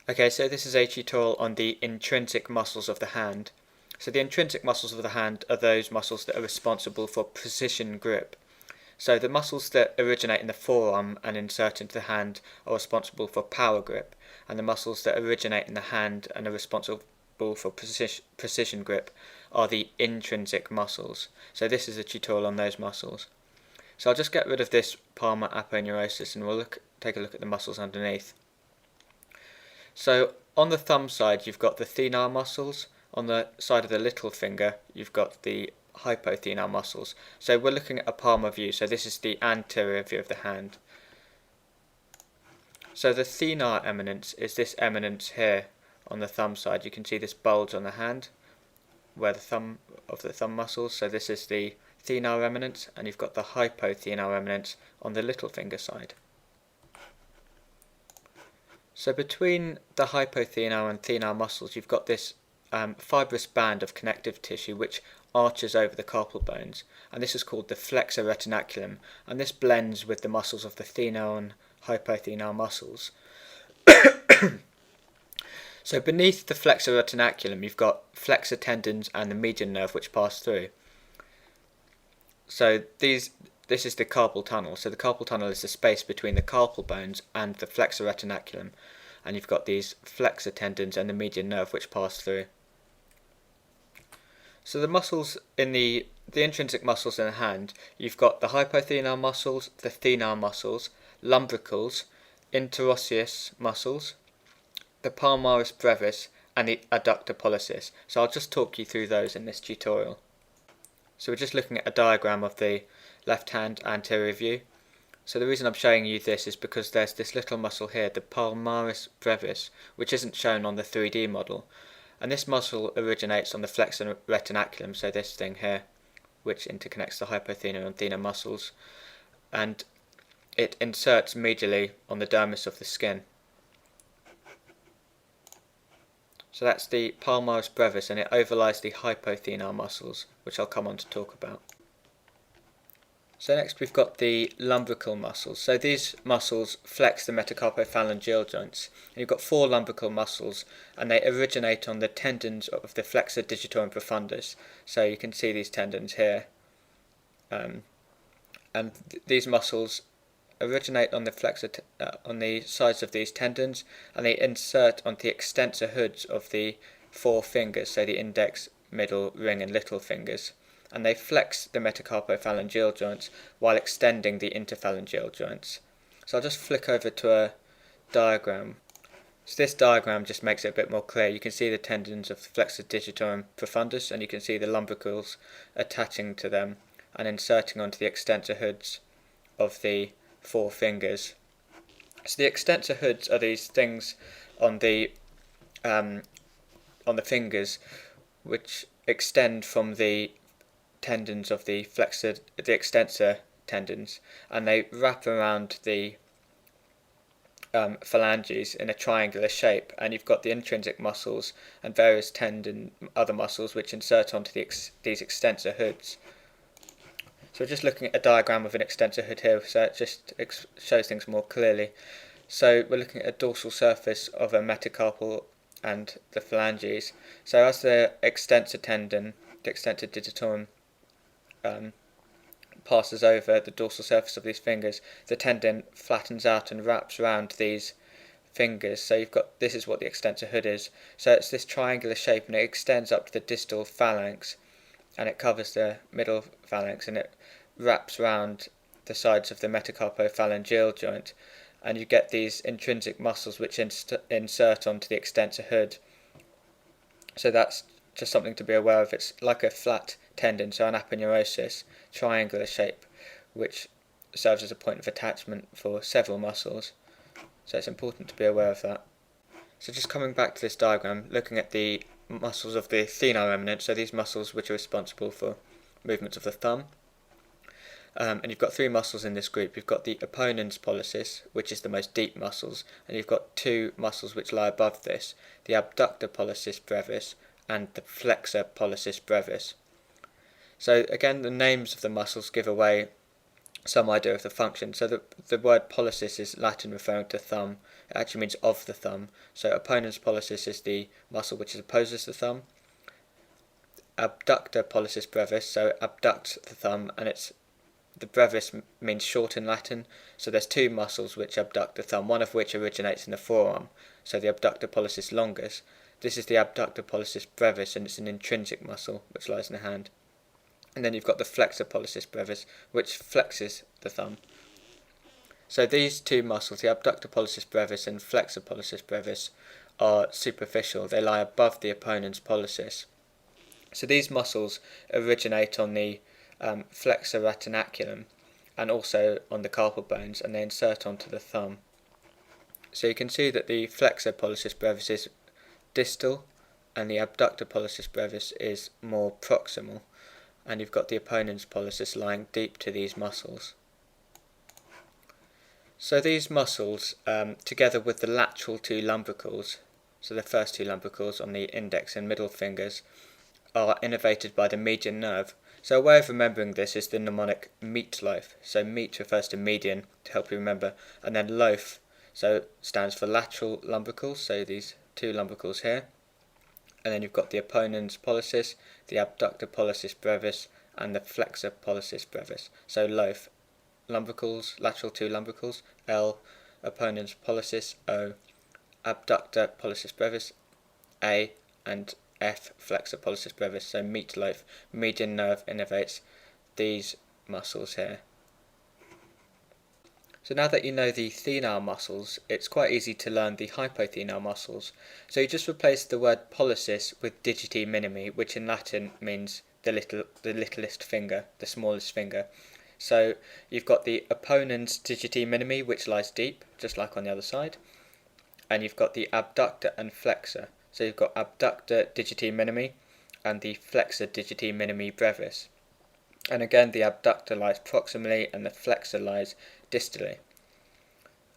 Okay, so this is a tutorial on the intrinsic muscles of the hand. So the intrinsic muscles of the hand are those muscles that are responsible for precision grip. So the muscles that originate in the forearm and insert into the hand are responsible for power grip, and the muscles that originate in the hand and are responsible for precision grip are the intrinsic muscles. So this is a tutorial on those muscles. So I'll just get rid of this palmar aponeurosis and we'll take a look at the muscles underneath. So on the thumb side you've got the thenar muscles, on the side of the little finger you've got the hypothenar muscles. So we're looking at a palmar view, so this is the anterior view of the hand. So the thenar eminence is this eminence here on the thumb side. You can see this bulge on the hand where the thumb muscles, so this is the thenar eminence, and you've got the hypothenar eminence on the little finger side. So between the hypothenar and thenar muscles you've got this fibrous band of connective tissue which arches over the carpal bones, and this is called the flexor retinaculum, and this blends with the muscles of the thenar and hypothenar muscles. So beneath the flexor retinaculum you've got flexor tendons and the median nerve which pass through. So this is the carpal tunnel. So the carpal tunnel is the space between the carpal bones and the flexor retinaculum, and you've got these flexor tendons and the median nerve which pass through. So the muscles in the intrinsic muscles in the hand, you've got the hypothenar muscles, the thenar muscles, lumbricals, interossei muscles, the palmaris brevis, and the adductor pollicis. So I'll just talk you through those in this tutorial. So we're just looking at a diagram of the left hand anterior view. So the reason I'm showing you this is because there's this little muscle here, the palmaris brevis, which isn't shown on the 3D model. And this muscle originates on the flexor retinaculum, so this thing here, which interconnects the hypothenar and thenar muscles, and it inserts medially on the dermis of the skin. So that's the palmaris brevis, and it overlies the hypothenar muscles, which I'll come on to talk about. So next we've got the lumbrical muscles. So these muscles flex the metacarpophalangeal joints. And you've got 4 lumbrical muscles, and they originate on the tendons of the flexor digitorum profundus. So you can see these tendons here. These muscles originate on the on the sides of these tendons, and they insert onto the extensor hoods of the 4 fingers, so the index, middle, ring and little fingers. And they flex the metacarpophalangeal joints while extending the interphalangeal joints. So I'll just flick over to a diagram. So this diagram just makes it a bit more clear. You can see the tendons of the flexor digitorum profundus, and you can see the lumbricals attaching to them and inserting onto the extensor hoods of the 4 fingers. So the extensor hoods are these things on the fingers which extend from the tendons of the extensor tendons, and they wrap around the phalanges in a triangular shape, and you've got the intrinsic muscles and various other muscles which insert onto these extensor hoods. So we're just looking at a diagram of an extensor hood here, so it just shows things more clearly. So we're looking at a dorsal surface of a metacarpal and the phalanges. So as the extensor tendon, the extensor digitorum, passes over the dorsal surface of these fingers, the tendon flattens out and wraps around these fingers. So you've got, this is what the extensor hood is. So it's this triangular shape, and it extends up to the distal phalanx, and it covers the middle phalanx, and it wraps around the sides of the metacarpophalangeal joint, and you get these intrinsic muscles which insert onto the extensor hood. So that's just something to be aware of. It's like a flat tendon, so an aponeurosis, triangular shape, which serves as a point of attachment for several muscles. So it's important to be aware of that. So just coming back to this diagram, looking at the muscles of the thenar eminence, so these muscles which are responsible for movements of the thumb. And you've got 3 muscles in this group. You've got the eminence pollicis, which is the most deep muscles, and you've got 2 muscles which lie above this, the abductor pollicis brevis and the flexor pollicis brevis. So again, the names of the muscles give away some idea of the function. So the word pollicis is Latin referring to thumb. It actually means of the thumb. So opponens pollicis is the muscle which opposes the thumb. Abductor pollicis brevis, so abducts the thumb, and the brevis means short in Latin. So there's two muscles which abduct the thumb, one of which originates in the forearm, so the abductor pollicis longus. This is the abductor pollicis brevis, and it's an intrinsic muscle which lies in the hand. And then you've got the flexor pollicis brevis, which flexes the thumb. So these two muscles, the abductor pollicis brevis and flexor pollicis brevis, are superficial. They lie above the opponens pollicis. So these muscles originate on the flexor retinaculum and also on the carpal bones, and they insert onto the thumb. So you can see that the flexor pollicis brevis is distal and the abductor pollicis brevis is more proximal, and you've got the opponens pollicis lying deep to these muscles. So these muscles, together with the lateral two lumbricals, so the first two lumbricals on the index and middle fingers, are innervated by the median nerve. So a way of remembering this is the mnemonic meatloaf. So meat refers to median, to help you remember, and then loaf, so stands for lateral lumbricals, so these two lumbricals here. And then you've got the opponens pollicis, the abductor pollicis brevis, and the flexor pollicis brevis. So loaf, lumbricals, lateral two lumbricals, L, opponens pollicis, O, abductor pollicis brevis, A, and F, flexor pollicis brevis. So meatloaf, median nerve innervates these muscles here. So now that you know the thenar muscles, it's quite easy to learn the hypothenar muscles. So you just replace the word pollicis with digiti minimi, which in Latin means the littlest finger, the smallest finger. So you've got the opponens digiti minimi, which lies deep, just like on the other side, and you've got the abductor and flexor. So you've got abductor digiti minimi and the flexor digiti minimi brevis. And again, the abductor lies proximally and the flexor lies distally.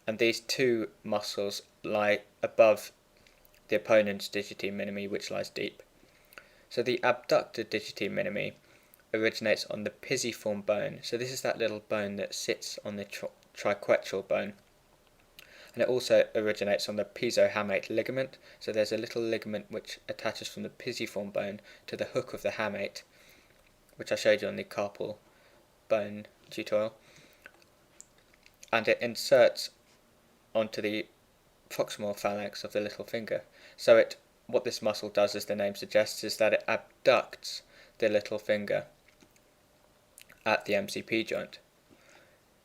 And these two muscles lie above the opponens digiti minimi, which lies deep. So the abductor digiti minimi originates on the pisiform bone. So this is that little bone that sits on the triquetral bone. And it also originates on the pisohamate ligament. So there's a little ligament which attaches from the pisiform bone to the hook of the hamate, which I showed you on the carpal bone tutorial. And it inserts onto the proximal phalanx of the little finger. So what this muscle does, as the name suggests, is that it abducts the little finger at the MCP joint.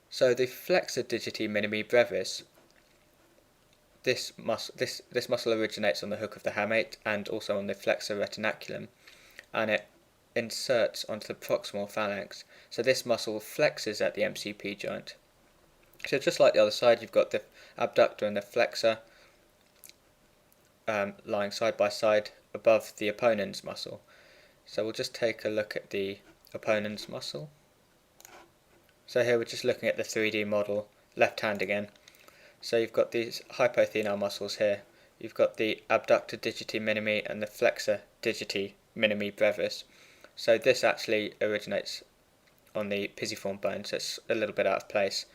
So the flexor digiti minimi brevis, this muscle originates on the hook of the hamate and also on the flexor retinaculum, and it inserts onto the proximal phalanx. So this muscle flexes at the MCP joint. So just like the other side, you've got the abductor and the flexor lying side by side above the opponens muscle. So we'll just take a look at the opponens muscle. So here we're just looking at the 3D model, left hand again. So you've got these hypothenar muscles here. You've got the abductor digiti minimi and the flexor digiti minimi brevis. So this actually originates on the pisiform bone, so it's a little bit out of place.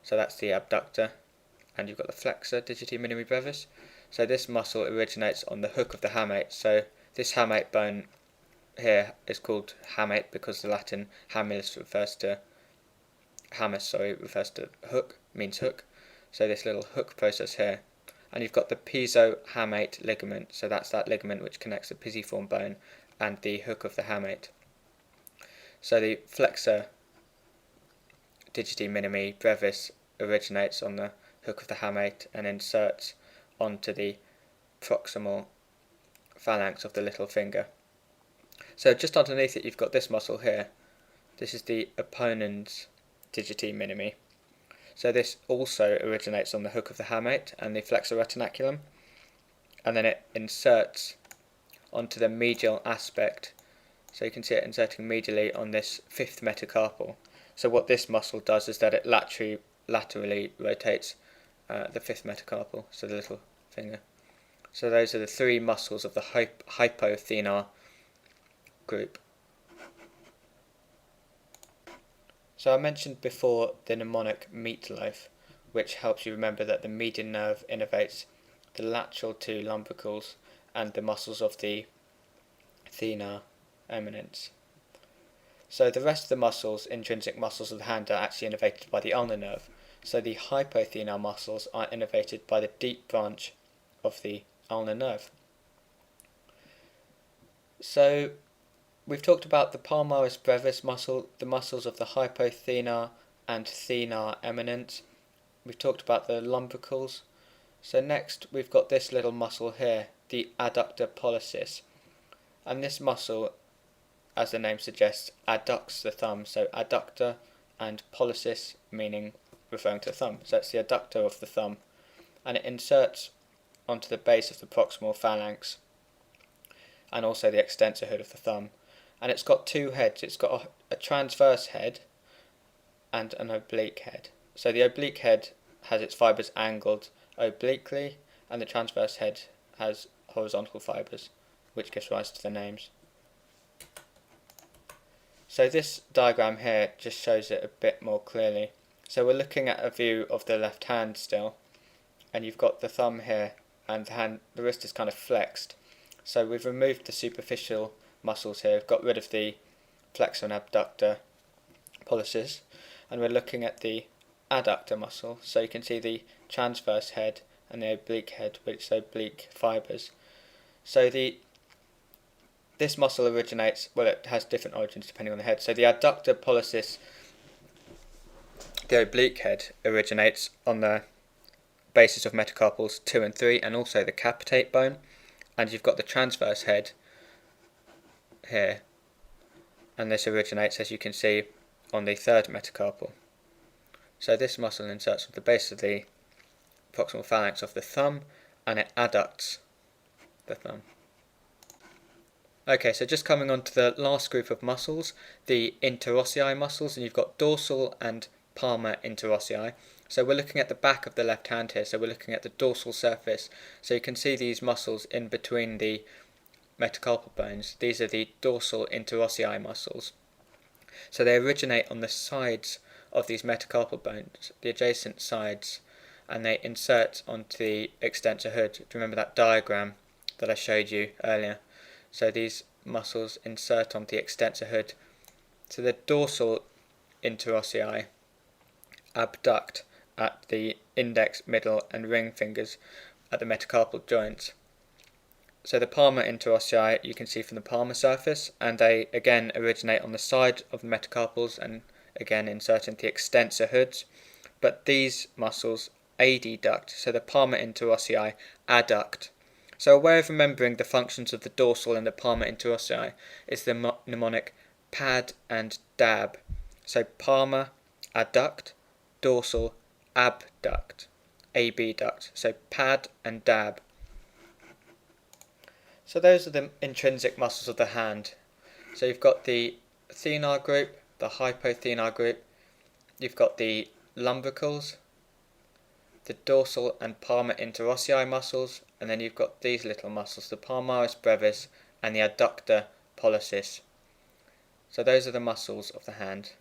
So that's the abductor, and you've got the flexor digiti minimi brevis. So this muscle originates on the hook of the hamate. So this hamate bone here is called hamate because the Latin hamus refers to hook, means hook. So this little hook process here. And you've got the pisohamate ligament, so that's that ligament which connects the pisiform bone and the hook of the hamate. So the flexor digiti minimi brevis originates on the hook of the hamate and inserts onto the proximal phalanx of the little finger. So just underneath it you've got this muscle here. This is the opponens digiti minimi. So this also originates on the hook of the hamate and the flexor retinaculum, and then it inserts onto the medial aspect. So you can see it inserting medially on this fifth metacarpal. So what this muscle does is that it laterally rotates the fifth metacarpal, so the little finger. So those are the three muscles of the hypothenar group. So I mentioned before the mnemonic meatloaf, which helps you remember that the median nerve innervates the lateral two lumbricals and the muscles of the Thenar eminence. So the rest of the muscles, intrinsic muscles of the hand, are actually innervated by the ulnar nerve. So the hypothenar muscles are innervated by the deep branch of the ulnar nerve. So we've talked about the Palmaris brevis muscle, the muscles of the hypothenar and thenar eminence. We've talked about the lumbricals. So next we've got this little muscle here, the adductor pollicis. And this muscle, as the name suggests, adducts the thumb. So adductor and pollicis meaning referring to the thumb. So it's the adductor of the thumb. And it inserts onto the base of the proximal phalanx and also the extensor hood of the thumb. And it's got two heads. It's got a transverse head and an oblique head. So the oblique head has its fibres angled obliquely, and the transverse head has horizontal fibres, which gives rise to the names. So this diagram here just shows it a bit more clearly. So we're looking at a view of the left hand still, and you've got the thumb here, and the wrist is kind of flexed. So we've removed the superficial muscles here, we've got rid of the flexor and abductor pollicis, and we're looking at the adductor muscle. So you can see the transverse head and the oblique head with its oblique fibres. So this muscle originates, well, it has different origins depending on the head. So the adductor pollicis, the oblique head, originates on the basis of metacarpals 2 and 3 and also the capitate bone. And you've got the transverse head here, and this originates, as you can see, on the third metacarpal. So this muscle inserts at the base of the proximal phalanx of the thumb, and it adducts the thumb. Okay, so just coming on to the last group of muscles, the Interossei muscles, and you've got dorsal and palmar interossei. So we're looking at the back of the left hand here, so we're looking at the dorsal surface. So you can see these muscles in between the metacarpal bones. These are the dorsal interossei muscles. So they originate on the sides of these metacarpal bones, the adjacent sides, and they insert onto the extensor hood. Do you remember that diagram that I showed you earlier? So these muscles insert onto the extensor hood. So the dorsal interossei abduct at the index, middle and ring fingers at the metacarpal joints. So the palmar interossei you can see from the palmar surface, and they again originate on the side of the metacarpals and again insert into the extensor hoods. But these muscles adduct, so the palmar interossei adduct. So a way of remembering the functions of the dorsal and the palmar interossei is the mnemonic pad and dab. So palmar adduct, dorsal abduct, abduct. So pad and dab. So those are the intrinsic muscles of the hand. So you've got the thenar group, the hypothenar group, you've got the lumbricals, the dorsal and palmar interossei muscles, and then you've got these little muscles, the palmaris brevis and the adductor pollicis. So those are the muscles of the hand.